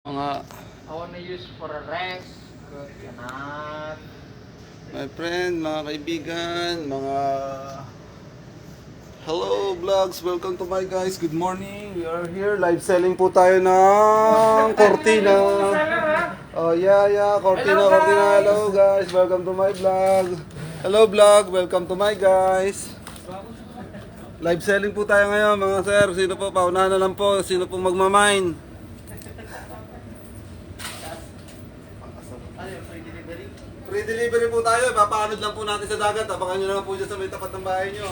Mga I wanna use for a rest. Good. Kanan. my friend, mga kaibigan, mga hello vlogs, welcome to my guys, good morning. We are here, live selling po tayo ng cortina. Oh yeah, cortina, Hello, cortina. guys. Hello guys, welcome to my vlog. Hello vlog, welcome to my guys. Live selling po tayo ngayon mga sir. Sino po, paunahan na lang po, sino po magmamine. Ano yung free delivery? Free delivery po tayo, papaanod lang po natin sa dagat. Abangan nyo na lang po dyan sa may tapat ng bahay nyo.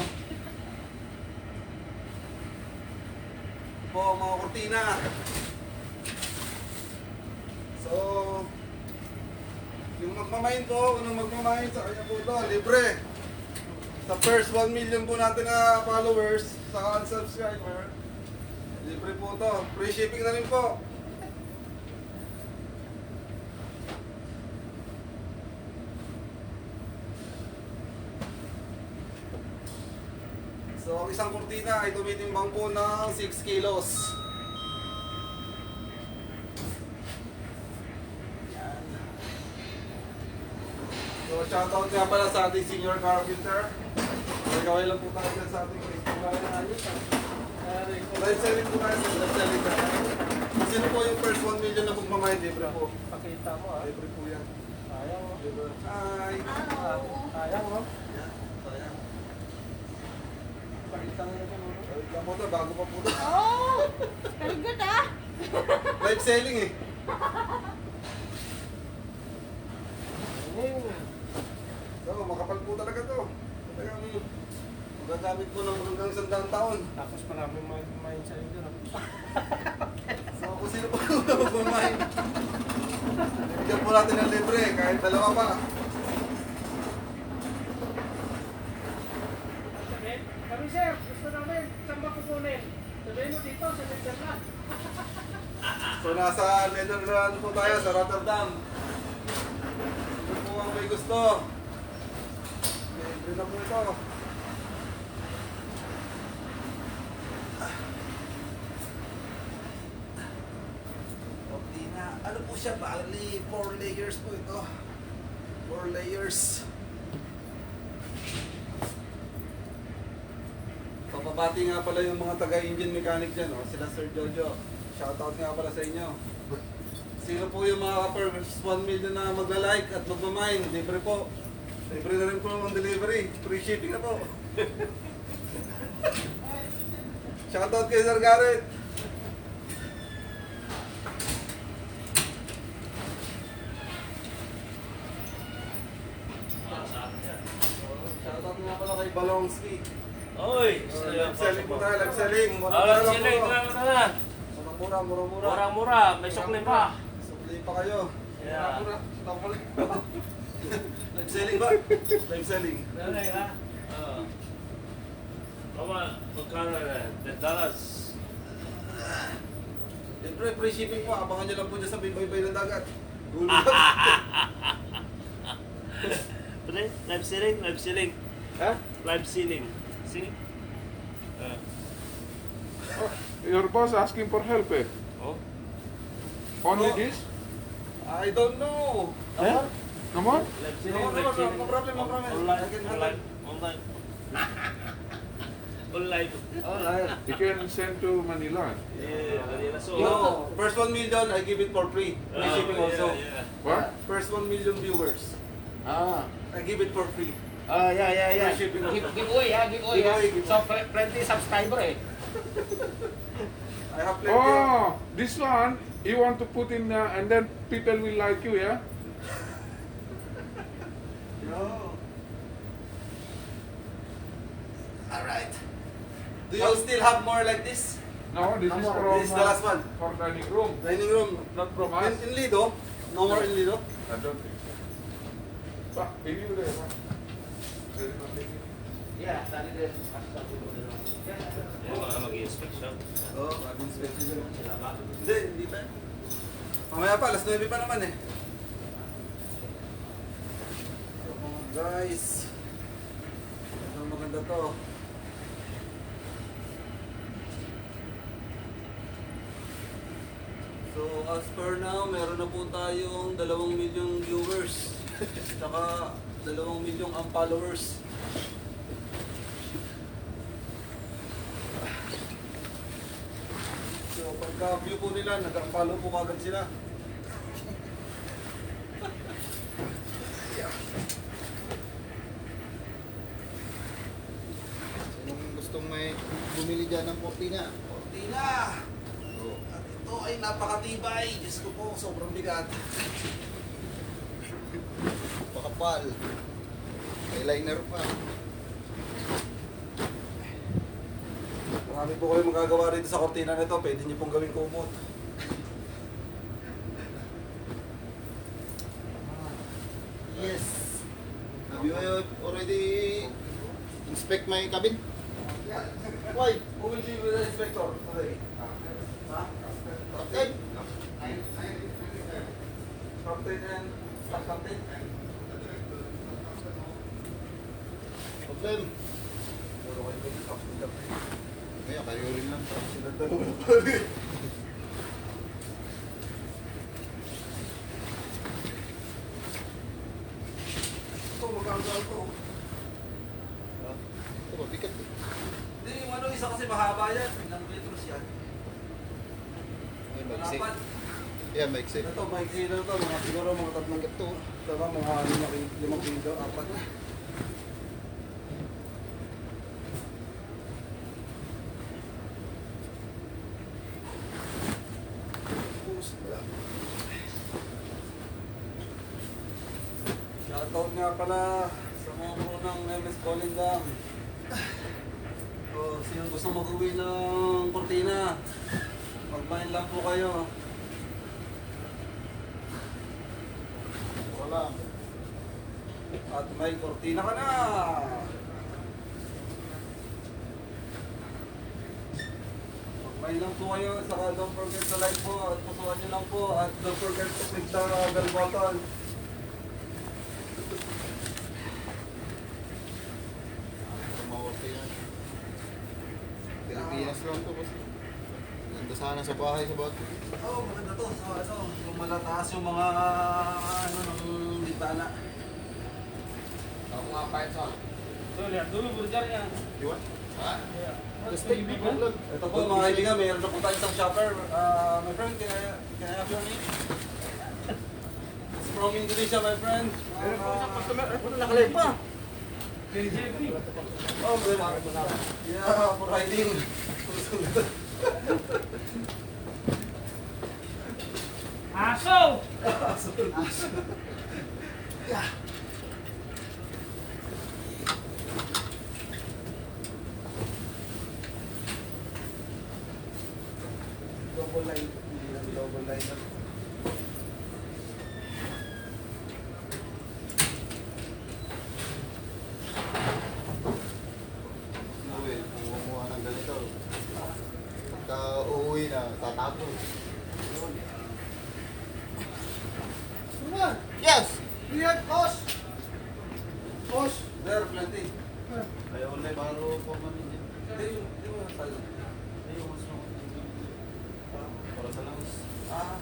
Ito po ang mga kurtina. So, yung magmamain po, unang magmamain sa kanya po ito, libre. Sa first 1 million po natin na followers, saka unsubscriber, libre po ito. Free shipping na rin po. So, ang isang kurtina ay tumitimbang po ng 6 kilos. Yan. So, shoutout nga pala sa ating senior carpenter. Nagkaway lang po tayo dyan sa ating Facebook Live na ayos. Live selling po tayo sa live selling na. Sino po yung first 1 million na magmamahal? Libre po. Pakita mo ah. Libre po yan. Ayaw mo. Libre. Hi! Ayaw mo. Yan. Sayang. Pakita mo yun. Balik po ito, bago pa po ito. Oh! Very good ah! Live selling eh. So, makapal po talaga to. Talagang magagamit po ng hanggang 100 taon. Tapos maraming main sa'yo dun ah. So, kung sino pa magmamahin. Bigyan po natin ng libre, kahit dalawa pa. Kami sir, gusto namin. Saan ba kukunin? Sabihin mo dito, sa Netherlands. So, nasa Netherlands po tayo, sa Rotterdam. Sino po ang may gusto? Libre na po ito. Cortina. Ano po siya? Bali, 4 layers po ito. 4 layers. Papabati nga pala yung mga taga-engine mechanic dyan, oh. Sila Sir Jojo. Shoutout nga pala sa inyo. Sino po yung mga first 1 million na magla-like at magmamine? Libre po. Libre na rin po ang delivery. Free shipping na po. Shoutout kay Sir Garrett. Shoutout nga pala kay Balongski. Oy, Live selling po tayo, live selling. Alam sila, mura. Murang-mura. Murang-mura, may sukli pa. Sukli pa kayo. Yeah. Live selling ba? Live selling. Nanay ha? Oo. Mama, magkano na? $10. Siyempre, free shipping po. Abangan nyo lang po dyan sa baybay ng dagat. Gulo Pre, live ceiling, live ceiling. Ha? Live ceiling. See? Your boss asking for help, eh? Oh. Only Oh. this? I don't know. Eh? No more? Live No, no, no, no problem, no problem. Online, I can handle. online, online. Online. Alright. You can send to Manila. Yeah, Manila. So, No, first 1 million, I give it for free. Free shipping also. Yeah. What? First 1 million viewers, I give it for free. Yeah. Free shipping also. Giveaway ha, giveaway ha. Giveaway. So, plenty subscriber eh. I have plenty of... Oh, this one you want to put in, and then people will like you, yeah? No. Alright. Do you still have more like this? No, this No is more. from This is the last one. for dining room. Dining room, not from Mas? in Lido. No more in Lido. I don't think so. But if you there, huh? There is nothing. Yeah, tadi din. Yung mga mag-inspection. Oh, bagong special. Hindi pa. Mamaya pa, alas 9 pa naman eh. So, mga guys. Ito maganda to. So, So as per now, meron na po tayong 2 milyong viewers. Tsaka 2 milyong followers. So pagka-view po nila, nag-follow po kagad sila. Sinong gustong may bumili dyan ng kortina? Cortina! At ito ay napakatibay. Diyos ko po, sobrang bigat. Pakapal. Eyeliner pa. Marami po kayo magagawa rito sa kortina nito. Pwede niyo pong gawing kumot. Yes. Have you already inspect my cabin? Why? Who will be with the inspector today? Ha? Okay. Captain and staff captain? Problem. Puro kayo may captain captain. Kaya kayo rin lang. Sila dalawa na pala. Ito, magkakagal to. Ito, mabigat. Hindi, yung ano, isa kasi mahaba yan. Ilang metros yan. Ay, maiksi. Dapat. Yeah, maiksi. Ito, maiksi na ito. Mga siguro mga 3 gato. Diba, mga 5 kilo, 4 na. Shoutout nga pala sa mga pro ng MS Colindang. So, sino gusto mag-uwi ng kortina? Mag-mind lang po kayo. Wala. At may kortina ka na! Mag-mind lang po kayo. Saka don't forget to like po. At pusuan nyo lang po. At don't forget to click the bell button. Mga kortina. Pilipinas lang to kasi. Ganda sana sa bahay sa bato. Oh, maganda to. So, ano, yung malataas yung mga ano ng bintana. Ako nga pa ito. So, lihat dulu burgernya. You want? Ha? Terus steak kan? Ito po mga kaibigan, mayroon na po tayo isang shopper. My friend, can I have your name? It's from Indonesia, my friend. Nakalay pa. Oh, good. Yeah, for riding. Aso! Double line. Hindi lang double line. Uwi, kung kumuha ng ganito. Pagka uuwi na, tatago. Yes! Lihat, bos! Boss! There, plenty. Ayaw ulit, baro po kami dyan. Hindi mo sal. Ayaw, mas mo. Para sa langs. Ah,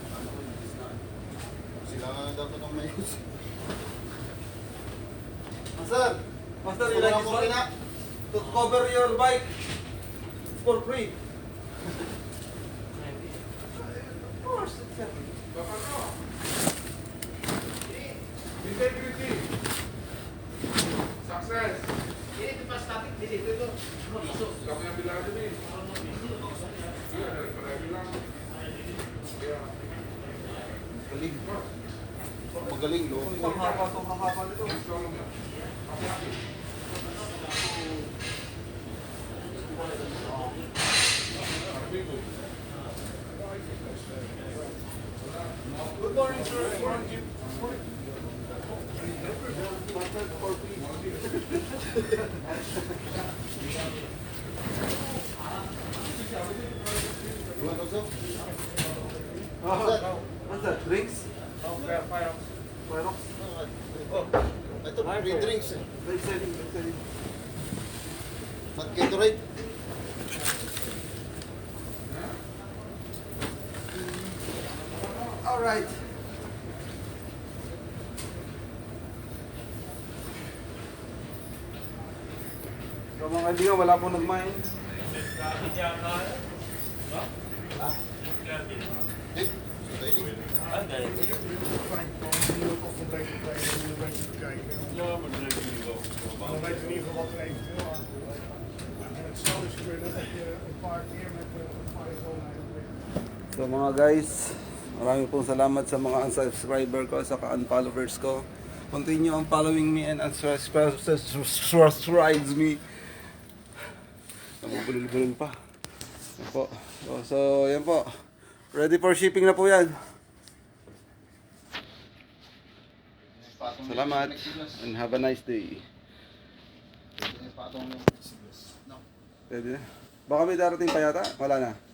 Ano ko, yung na. Sila nga dapat ang may use. Master! Master, Gusto you mo like ng this kortina? one? To cover your bike. It's for free. Of course, it's happy. Bakit ko? Integrity. Success. Kami ang bilang din eh. Yeah, marami lang. Yeah. Galing. Magaling, no? Sobrang haba nito. Gusto mo yan? Kapatid. Amigo. Good morning, sir. Good morning. Master, for free. You want also? What's that? Drinks? Fire. Pyrox? Oh, ito, free drinks eh. Drink setting, drink setting. Not Gatorade. Alright. So mga kaibigan, wala pong nag-mine. Ah, ganun. Ja, maar dan heb je nu wel. Dan weet je in ieder geval wat er eventueel aan te doen. En het zou dus kunnen dat je een paar keer met de Firezone So mga guys, marami pong salamat sa mga unsubscriber ko, sa unfollowers ko. Continue on following me and unsubscribe me. Nabubulol-bulol pa. Yan po. So yan po. Ready for shipping na po yan. Salamat and have a nice day. Pwede na. Baka may darating pa yata? Wala na.